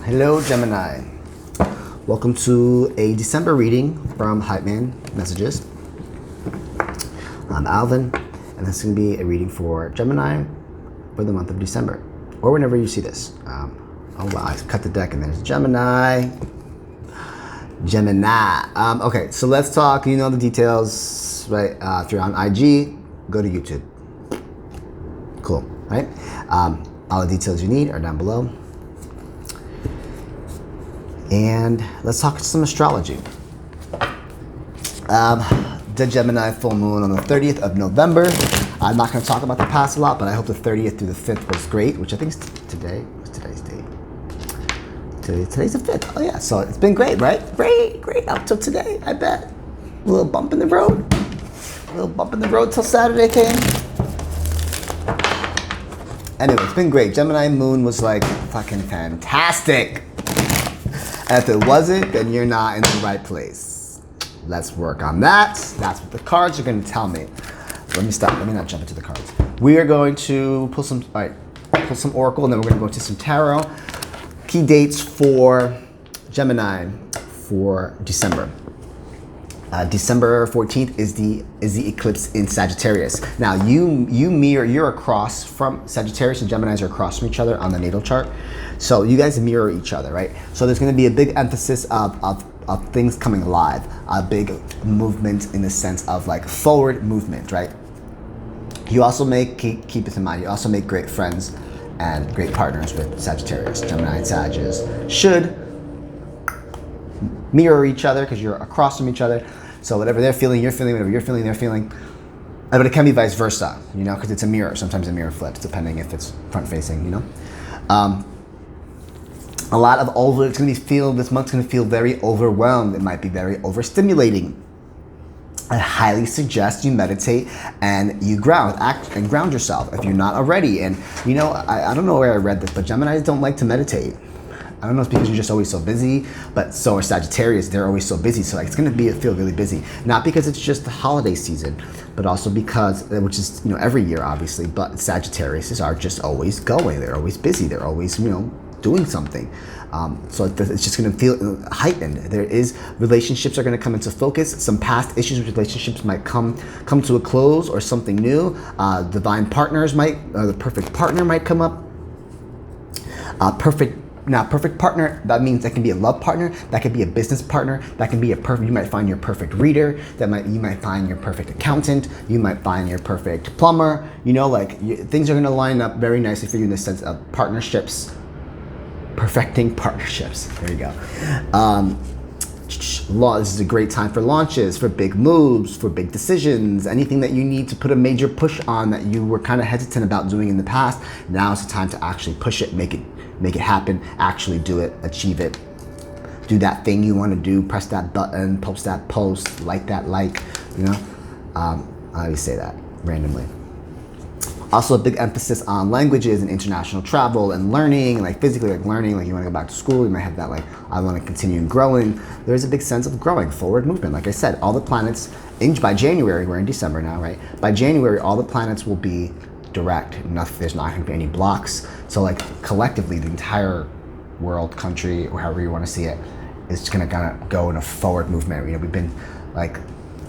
Hello, Gemini. Welcome to a December reading from Hype Man Messages. I'm Alvin, and this is going to be a reading for Gemini for the month of December, or whenever you see this. Oh wow, I cut the deck and there's Gemini. Okay, so let's talk. You know the details, right? If you're on IG, go to YouTube. Cool, right? All the details you need are down below. And let's talk some astrology. The Gemini full moon on the 30th of November. I'm not going to talk about the past a lot, but I hope the 30th through the 5th was great, which I think is today. What's today's date? Today's the 5th. Oh yeah, so it's been great, right? Great up till today, I bet. A little bump in the road. Till Saturday came. Anyway, it's been great. Gemini moon was like fucking fantastic. And if it wasn't, then you're not in the right place. Let's work on that. That's what the cards are going to tell me. Let me not jump into the cards. We are going to pull some oracle, and then we're going to go into some tarot. Key dates for Gemini for December. December 14th is the eclipse in Sagittarius. Now you're across from Sagittarius, and Geminis are across from each other on the natal chart. So you guys mirror each other, right? So there's going to be a big emphasis of things coming alive, a big movement in the sense of like forward movement, right? You also keep this in mind, you also make great friends and great partners with Sagittarius. Gemini and Sagittarius should mirror each other because you're across from each other. So whatever they're feeling, you're feeling. Whatever you're feeling, they're feeling. But it can be vice versa, you know, because it's a mirror. Sometimes a mirror flips, depending if it's front facing, you know. A lot of this month's going to feel very overwhelmed. It might be very overstimulating. I highly suggest you meditate and you ground yourself if you're not already. And you know, I don't know where I read this, but Geminis don't like to meditate. I don't know if it's because you're just always so busy, but so are Sagittarius. They're always so busy, so like it's gonna feel really busy. Not because it's just the holiday season, but also because, which is, you know, every year obviously, but Sagittarius are just always going. They're always busy. They're always, you know, doing something. So it's just gonna feel heightened. Relationships are gonna come into focus. Some past issues with relationships might come to a close, or something new. Divine partners the perfect partner might come up. Perfect partner, that means that can be a love partner, that could be a business partner, that can be you might find your perfect reader, you might find your perfect accountant, you might find your perfect plumber, you know, like things are gonna line up very nicely for you in the sense of partnerships, perfecting partnerships, there you go. This is a great time for launches, for big moves, for big decisions, anything that you need to put a major push on that you were kind of hesitant about doing in the past. Now is the time to actually push it, make it happen, actually do it, achieve it. Do that thing you want to do, press that button, post that post, like that you know? I always say that randomly. Also a big emphasis on languages and international travel and learning, like physically, like learning, like you want to go back to school, you might have that like, I want to continue growing. There's a big sense of growing, forward movement. Like I said, all the planets, by January, we're in December now, right? By January, all the planets will be direct. There's not going to be any blocks. So like collectively, the entire world, country, or however you want to see it, is going to kind of go in a forward movement. You know, we've been like,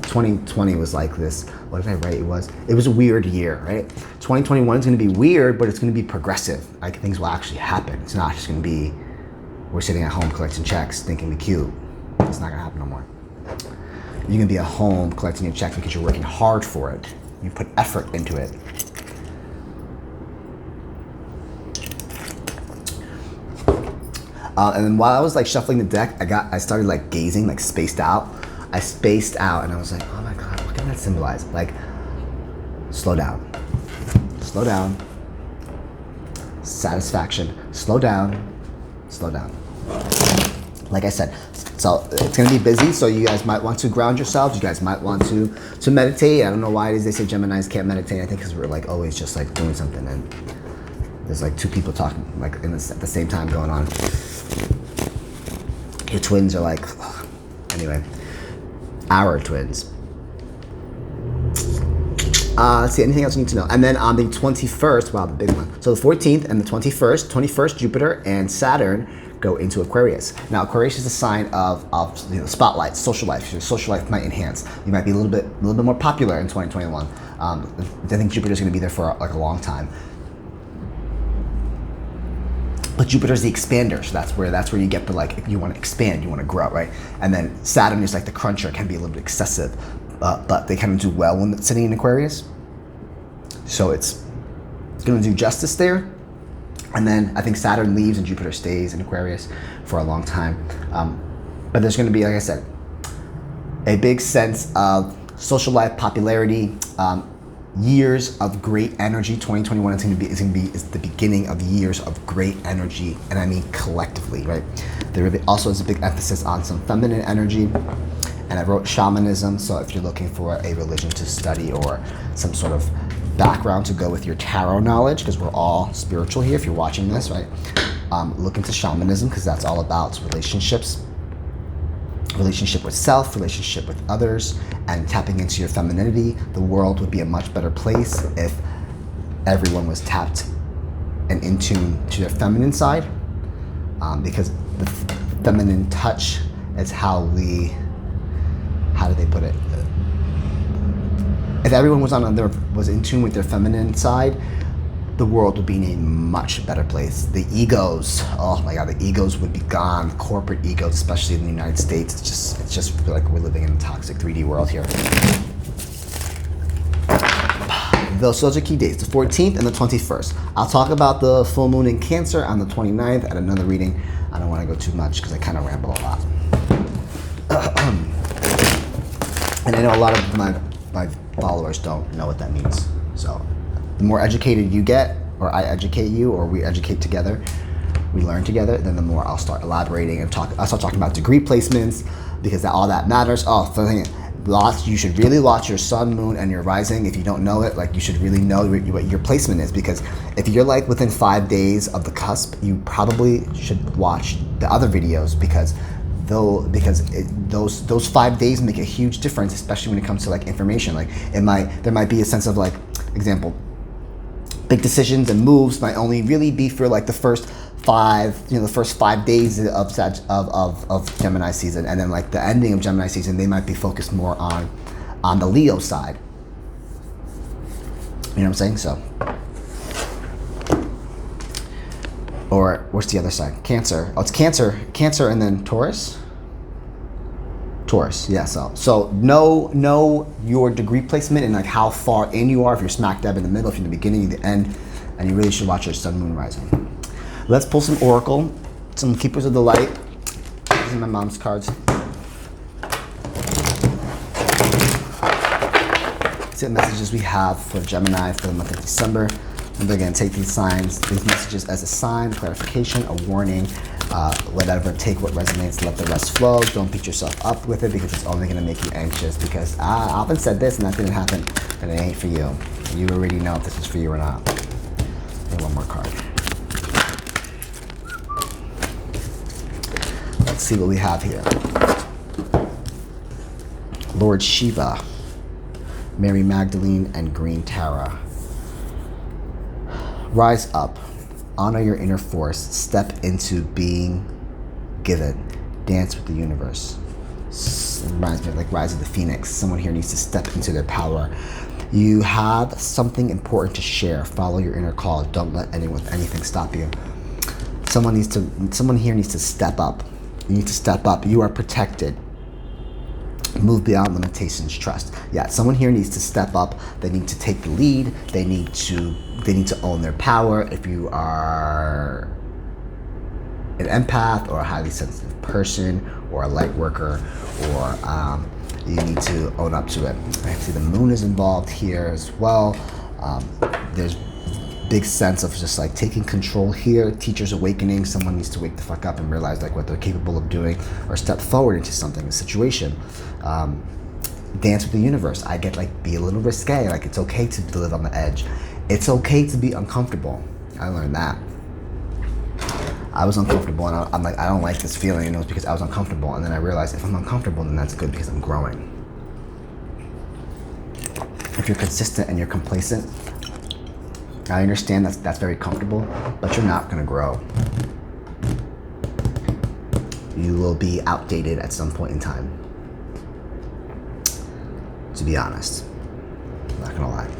2020 was like this, what did I write? It was a weird year, right? 2021 is going to be weird, but it's going to be progressive. Like things will actually happen. It's not just going to be, we're sitting at home collecting checks, thinking we cute. It's not going to happen no more. You're going to be at home collecting your checks because you're working hard for it. You put effort into it. And then while I was like shuffling the deck, I started like gazing, like spaced out. I spaced out and I was like, oh my God, what can that symbolize? Like, slow down, satisfaction, slow down. Like I said, so it's gonna be busy, so you guys might want to ground yourselves, you guys might want to meditate. I don't know why it is they say Geminis can't meditate. I think because we're like always just like doing something, and there's like two people talking like at the same time going on. Your twins are like, ugh. Anyway. Our twins. Let's see, anything else you need to know? And then on the 21st, wow, the big one. So the 14th and the 21st, Jupiter and Saturn go into Aquarius. Now, Aquarius is a sign of spotlight, social life. Your social life might enhance. You might be a little bit more popular in 2021. I think Jupiter's going to be there for like a long time. But Jupiter's the expander, so that's where you get the, like, if you want to expand, you want to grow, right? And then Saturn is like the cruncher, can be a little bit excessive, but they kind of do well when it's sitting in Aquarius. So it's going to do justice there. And then I think Saturn leaves and Jupiter stays in Aquarius for a long time. But there's going to be, like I said, a big sense of social life, popularity, years of great energy. 2021 is the beginning of years of great energy, and I mean collectively, right? There also is a big emphasis on some feminine energy, and I wrote shamanism. So if you're looking for a religion to study or some sort of background to go with your tarot knowledge, because we're all spiritual here if you're watching this, right? Look into shamanism, because that's all about relationships, relationship with self, relationship with others, and tapping into your femininity. The world would be a much better place if everyone was tapped and in tune to their feminine side, because the feminine touch is how do they put it? If everyone was in tune with their feminine side, the world would be in a much better place. The egos, oh my God, the egos would be gone. Corporate egos, especially in the United States. It's just feel like we're living in a toxic 3D world here. Those are key dates, the 14th and the 21st. I'll talk about the full moon in Cancer on the 29th at another reading. I don't want to go too much because I kind of ramble a lot. And I know a lot of my followers don't know what that means. So the more educated you get, or I educate you, or we educate together, we learn together, then the more I'll start elaborating and I'll start talking about degree placements, because all that matters. You should really watch your sun, moon, and your rising. If you don't know it, like, you should really know what your placement is, because if you're like within 5 days of the cusp, you probably should watch the other videos, because those 5 days make a huge difference, especially when it comes to like information. Like there might be a sense of, like, example, big decisions and moves might only really be for like the first 5 days of Gemini season, and then like the ending of Gemini season, they might be focused more on the Leo side. You know what I'm saying? So, or what's the other side? Cancer. Oh, it's Cancer, and then Taurus. Yeah. So know your degree placement and like how far in you are. If you're smack dab in the middle, if you're in the beginning, the end, and you really should watch your sun, moon, rising. Let's pull some oracle, some keepers of the light. These are my mom's cards. See what messages we have for Gemini for the month of December. And they're going to take these messages as a sign, clarification, a warning, whatever. Take what resonates, let the rest flow. Don't beat yourself up with it, because it's only going to make you anxious, because I often said this and that didn't happen, and it ain't for you. You already know if this is for you or not. And one more card. Let's see what we have here. Lord Shiva, Mary Magdalene, and Green Tara. Rise up, honor your inner force, step into being given, dance with the universe. It reminds me of like Rise of the Phoenix. Someone here needs to step into their power. You have something important to share. Follow your inner call. Don't let anything stop you. Someone here needs to step up. You need to step up. You are protected. Move beyond limitations, trust. Yeah, someone here needs to step up. They need to take the lead. They need to own their power. If you are an empath or a highly sensitive person or a light worker, or you need to own up to it. I see the moon is involved here as well. There's big sense of just like taking control here. Teacher's awakening. Someone needs to wake the fuck up and realize like what they're capable of doing, or step forward into something, a situation. Dance with the universe. I get like, be a little risque. Like, it's okay to live on the edge. It's okay to be uncomfortable. I learned that. I was uncomfortable, and I'm like, I don't like this feeling, and it was because I was uncomfortable. And then I realized if I'm uncomfortable, then that's good, because I'm growing. If you're consistent and you're complacent, I understand that's very comfortable, but you're not gonna grow. You will be outdated at some point in time. To be honest. I'm not gonna lie.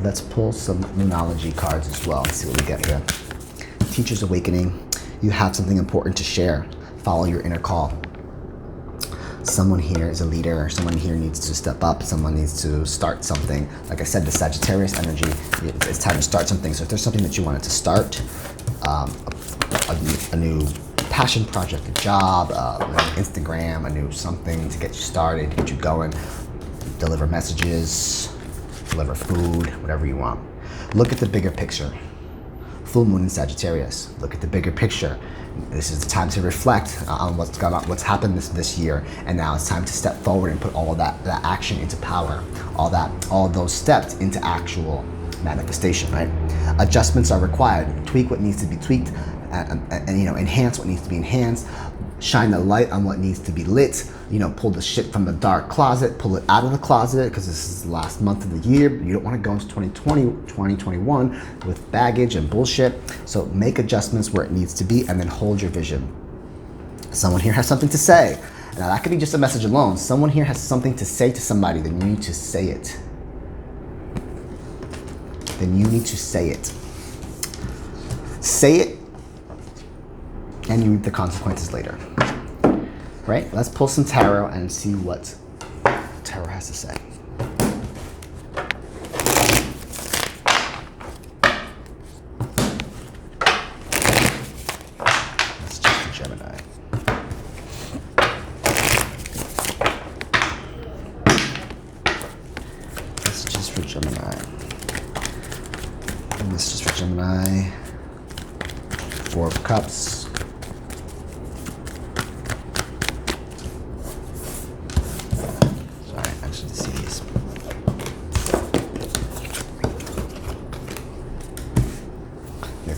Let's pull some numerology cards as well and see what we get here. Teacher's Awakening. You have something important to share. Follow your inner call. Someone here is a leader. Someone here needs to step up. Someone needs to start something. Like I said, the Sagittarius energy, it's time to start something. So if there's something that you wanted to start, a new passion project, a job, Instagram, a new something to get you started, get you going, deliver messages, deliver food, whatever you want. Look at the bigger picture. Full moon in Sagittarius. Look at the bigger picture. This is the time to reflect on what's happened this year, and now it's time to step forward and put all of that action into power. All of those steps into actual manifestation, right? Adjustments are required. Tweak what needs to be tweaked, and enhance what needs to be enhanced. Shine the light on what needs to be lit. Pull the shit from the dark closet, pull it out of the closet, because this is the last month of the year. You don't want to go into 2021 with baggage and bullshit. So make adjustments where it needs to be, and then hold your vision. Someone here has something to say. Now that could be just a message alone. Someone here has something to say to somebody, then you need to say it. Say it, and you reap the consequences later. Right? Let's pull some tarot and see what tarot has to say. Let's check for Gemini. Messages for Gemini. Four of Cups.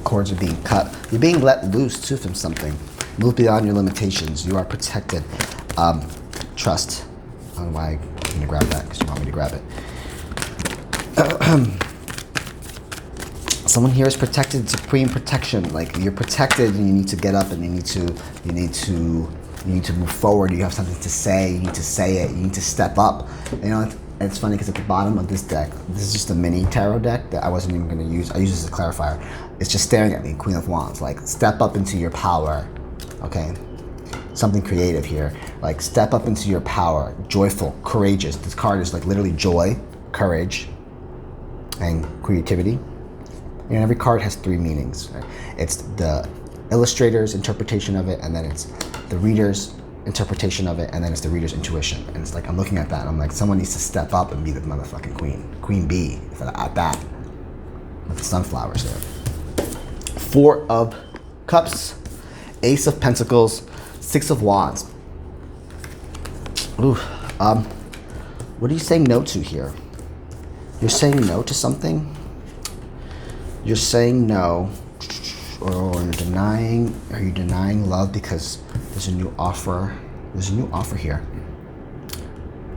Cords are being cut. You're being let loose too from something. Move beyond your limitations. You are protected. Trust. I don't know why I'm going to grab that, because you want me to grab it. Someone here is protected. Supreme protection. Like, you're protected, and you need to get up, and you need to move forward. You have something to say. You need to say it. You need to step up. It's funny because at the bottom of this deck, this is just a mini tarot deck that I wasn't even going to use. I use this as a clarifier. It's just staring at me, Queen of Wands. Like, step up into your power, okay? Something creative here. Like, step up into your power. Joyful, courageous. This card is like literally joy, courage, and creativity. Every card has three meanings. Right? It's the illustrator's interpretation of it, and then it's the reader's interpretation of it, and then it's the reader's intuition. And it's like, I'm looking at that and I'm like, someone needs to step up and be the motherfucking queen bee at that, with the sunflowers there. Four of Cups, Ace of Pentacles, Six of Wands. Ooh, what are you saying no to here? You're saying no to something? You're saying no, or you're denying, are you denying love because there's a new offer? There's a new offer here.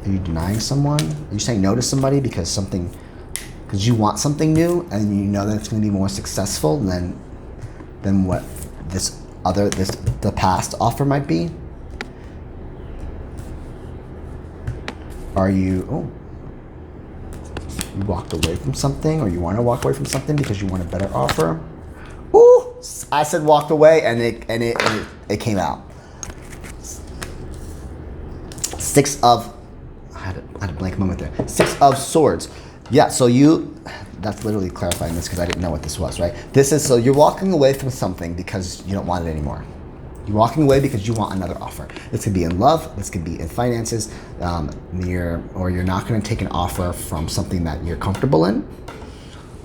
Are you denying someone? Are you saying no to somebody because you want something new, and you know that it's going to be more successful than what the past offer might be? Are you you walked away from something, or you want to walk away from something because you want a better offer? Ooh, I said walked away, and it came out. Six of, I had a blank moment there. Six of Swords. Yeah, so that's literally clarifying this because I didn't know what this was, right? This is, so you're walking away from something because you don't want it anymore. You're walking away because you want another offer. This could be in love, this could be in finances, or you're not going to take an offer from something that you're comfortable in.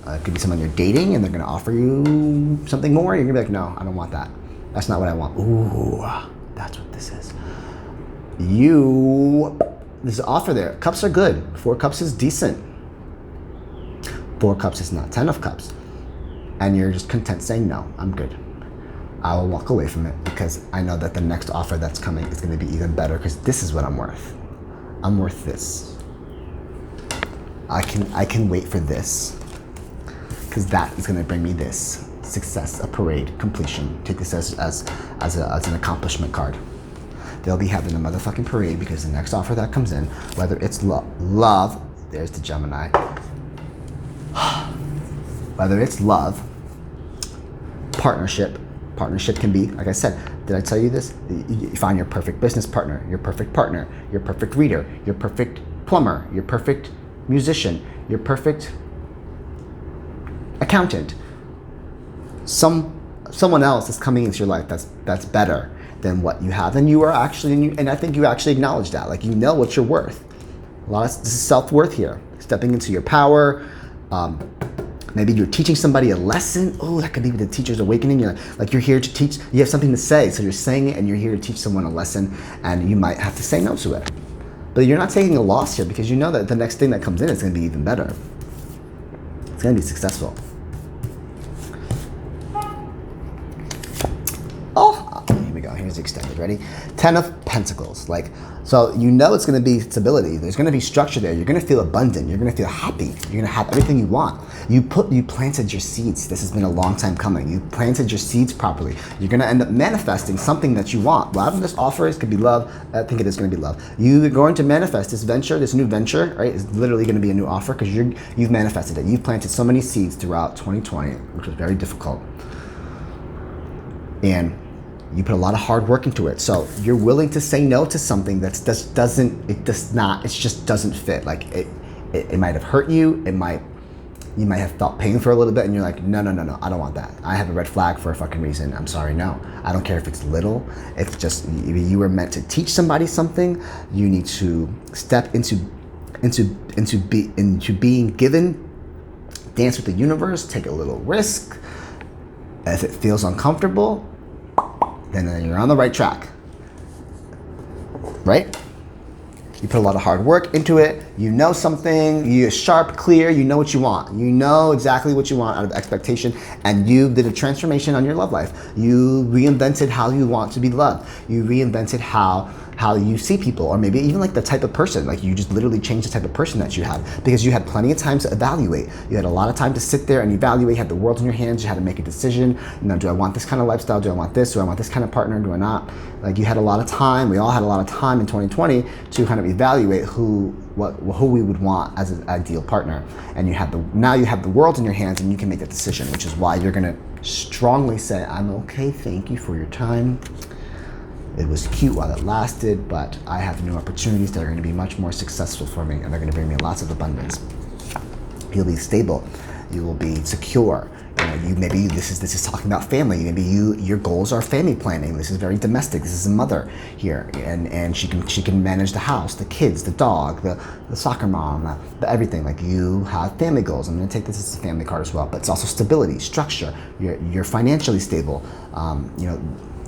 It could be someone you're dating and they're going to offer you something more. You're going to be like, no, I don't want that. That's not what I want. Ooh, that's what this is. There's an offer there. Cups are good. Four Cups is decent. Four Cups is not. 10 of Cups. And you're just content saying, no, I'm good. I will walk away from it because I know that the next offer that's coming is going to be even better, because this is what I'm worth. I'm worth this. I can wait for this because that is going to bring me this. success, a parade, completion. Take this as an accomplishment card. They'll be having a motherfucking parade because the next offer that comes in, whether it's love, there's the Gemini. Whether it's love, partnership can be, like I said, did I tell you this? You find your perfect business partner, your perfect reader, your perfect plumber, your perfect musician, your perfect accountant. Someone else is coming into your life that's better than what you have, and you are actually, and I think you actually acknowledge that, like you know what you're worth. This is self-worth here, stepping into your power. Maybe you're teaching somebody a lesson. Oh, that could be the teacher's awakening. You're here to teach. You have something to say, so you're saying it, and you're here to teach someone a lesson, and you might have to say no to it. But you're not taking a loss here because you know that the next thing that comes in is going to be even better. It's going to be successful. Oh, here we go. Here's the extended. Ready? 10 of Pentacles. So you know it's going to be stability. There's going to be structure there. You're going to feel abundant. You're going to feel happy. You're going to have everything you want. You planted your seeds. This has been a long time coming. You planted your seeds properly. You're going to end up manifesting something that you want. Whatever this offer is, could be love. I think it is going to be love. You're going to manifest this venture, this new venture, right? It's literally going to be a new offer because you've manifested it. You've planted so many seeds throughout 2020, which was very difficult. And you put a lot of hard work into it. So you're willing to say no to something that just doesn't fit. Like it might have hurt you. You might have felt pain for a little bit and you're like, no, I don't want that. I have a red flag for a fucking reason. I'm sorry, no. I don't care if it's little. It's just, you were meant to teach somebody something. You need to step into being given, dance with the universe, take a little risk. If it feels uncomfortable, then you're on the right track, right? You put a lot of hard work into it. You know something, you're sharp, clear, you know what you want. You know exactly what you want out of expectation, and you did a transformation on your love life. You reinvented how you want to be loved. You reinvented how you see people, or maybe even like the type of person, like you just literally changed the type of person that you have because you had plenty of time to evaluate. You had a lot of time to sit there and evaluate. You had the world in your hands. You had to make a decision. Do I want this kind of lifestyle? Do I want this? Do I want this kind of partner? Do I not? Like you had a lot of time. We all had a lot of time in 2020 to kind of evaluate who we would want as an ideal partner. And now you have the world in your hands and you can make that decision, which is why you're gonna strongly say, I'm okay, thank you for your time. It was cute while it lasted, but I have new opportunities that are going to be much more successful for me, and they're going to bring me lots of abundance. You'll be stable. You will be secure. Maybe this is talking about family. Maybe your goals are family planning. This is very domestic. This is a mother here, and she can manage the house, the kids, the dog, the soccer mom, everything. Like you have family goals. I'm going to take this as a family card as well, but it's also stability, structure. You're financially stable.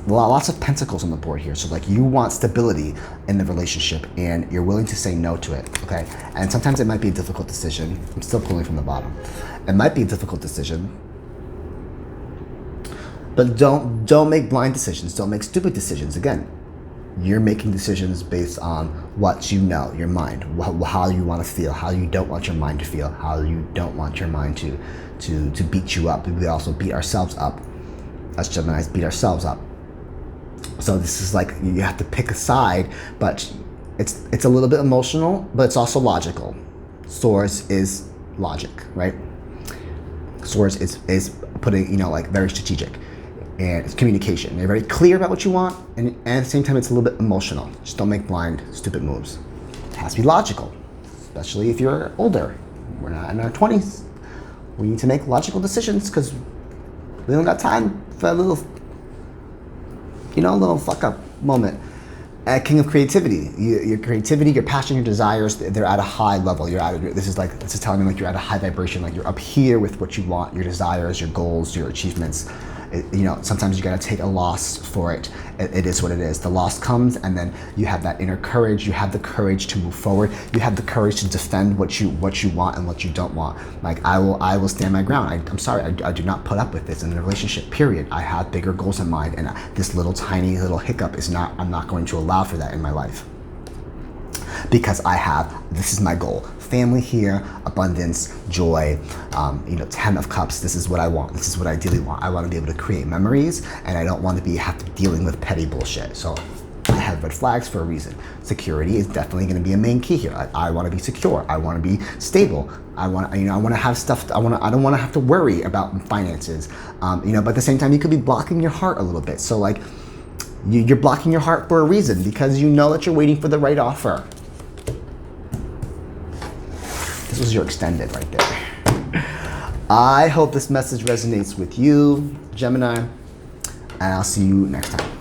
Lots of pentacles on the board here. So like you want stability in the relationship and you're willing to say no to it, okay? And sometimes it might be a difficult decision. I'm still pulling from the bottom. It might be a difficult decision, but don't make blind decisions. Don't make stupid decisions. Again, you're making decisions based on what you know, your mind, how you want to feel, how you don't want your mind to feel, how you don't want your mind to beat you up. We also beat ourselves up. Us Geminis beat ourselves up. So this is like you have to pick a side, but it's a little bit emotional, but it's also logical. Source is logic, right? Source is putting, like very strategic, and it's communication. You're very clear about what you want, and at the same time, it's a little bit emotional. Just don't make blind, stupid moves. It has to be logical, especially if you're older. We're not in our 20s. We need to make logical decisions because we don't got time for a little fuck up moment. King of creativity. Your creativity, your passion, your desires, they're at a high level. This is telling me like you're at a high vibration, like you're up here with what you want, your desires, your goals, your achievements. Sometimes you gotta take a loss for it. It is what it is. The loss comes and then you have that inner courage. You have the courage to move forward. You have the courage to defend what you want and what you don't want. Like I will stand my ground. I'm sorry, I do not put up with this in a relationship, period. I have bigger goals in mind and this tiny little hiccup I'm not going to allow for that in my life. Because this is my goal. family here, abundance, joy, 10 of cups. This is what I want. This is what I ideally want. I want to be able to create memories, and I don't want to have to dealing with petty bullshit. So I have red flags for a reason. Security is definitely going to be a main key here. I want to be secure. I want to be stable. I want to have stuff. I don't want to have to worry about finances. But at the same time, you could be blocking your heart a little bit. So like, you're blocking your heart for a reason, because you know that you're waiting for the right offer. This was your extended right there. I hope this message resonates with you, Gemini, and I'll see you next time.